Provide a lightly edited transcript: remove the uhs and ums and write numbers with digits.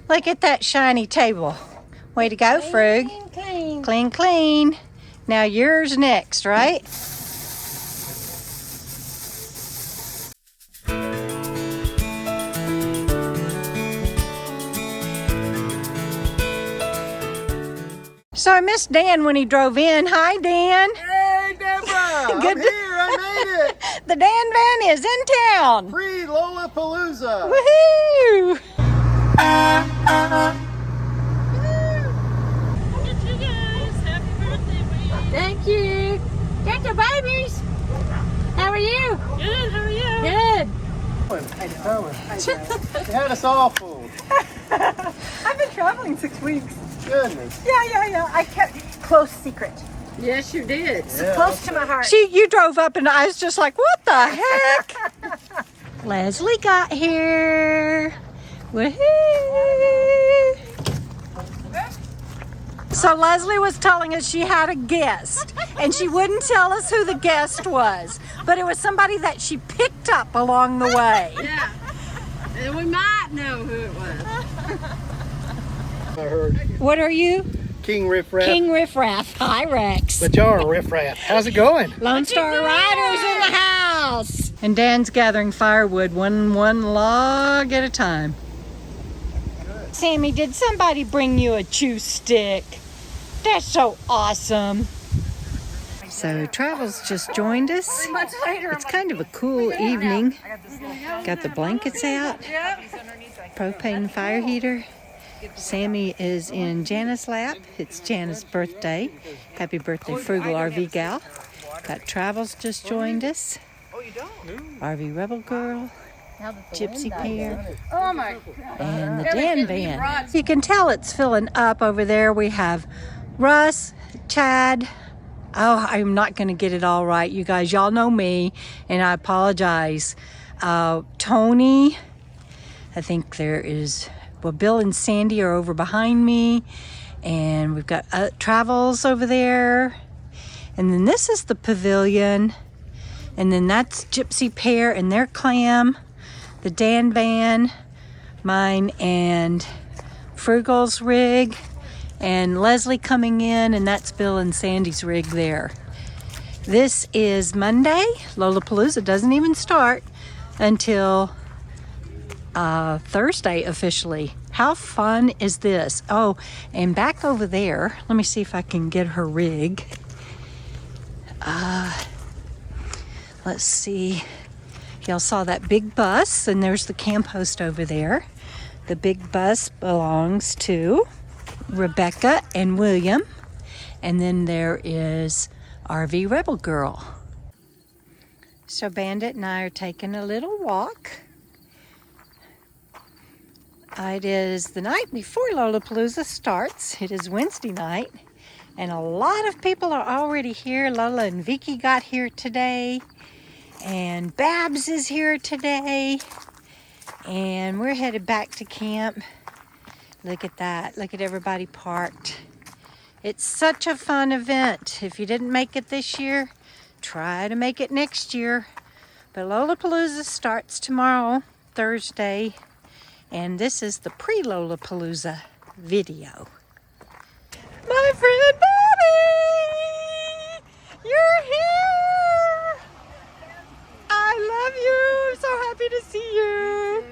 Look at that shiny table. Way to go, Frug. Clean. Clean, clean. Now yours next, right? So I missed Dan when he drove in. Hi, Dan. Hey, Debra! Good I'm here. I made it. The Dan van is in town. PRE Lolapalooza. Woohoo! Thank you. Get the babies. How are you? Good, how are you? Good. You had us all fooled. I've been traveling 6 weeks. Goodness. Yeah. I kept close secret. Yes, you did. Yeah, Close to my heart. You drove up and I was just like, what the heck? Leslie got here. Woohoo! So Leslie was telling us she had a guest and she wouldn't tell us who the guest was, but it was somebody that she picked up along the way. Yeah. And we might know who it was. I heard What are you? King Riff Raff. King Riff Raff. Hi, Rex. But y'all are Riff Raff. How's it going? Lone Star Riders in the house. And Dan's gathering firewood one log at a time. Sammy, did somebody bring you a chew stick? That's so awesome. So Travel's just joined us. It's kind of a cool evening. Got the blankets out. Propane fire heater. Sammy is in Jana's lap. It's Jana's birthday. Happy birthday, Frugal RV Gal. Got Travels just joined us. RV Rebel Girl. Gypsy Pair. Oh my. And the Dan van. You can tell it's filling up over there. We have Russ, Chad. Oh, I'm not going to get it all right. You guys, y'all know me, and I apologize. Tony. I think there is... Well, Bill and Sandy are over behind me, and we've got Travels over there, and then this is the pavilion, and then that's Gypsy Pair and their clam, the Dan van, mine, and Frugal's rig, and Leslie coming in, and that's Bill and Sandy's rig there. This is Monday. Lolapalooza doesn't even start until Thursday officially. How fun is this? Oh, and back over there, let me see if I can get her rig. Let's see. Y'all saw that big bus, and there's the camp host over there. The big bus belongs to Rebecca and William. And then there is RV Rebel Girl. So Bandit and I are taking a little walk. It is the night before Lolapalooza starts. It is Wednesday night, and a lot of people are already here. Lola and Vicky got here today, and Babs is here today, and we're headed back to camp. Look at that. Look at everybody parked. It's such a fun event. If you didn't make it this year, try to make it next year. But Lolapalooza starts tomorrow, Thursday. And this is the pre-Lolapalooza video. My friend Bobby! You're here! I love you! I'm so happy to see you!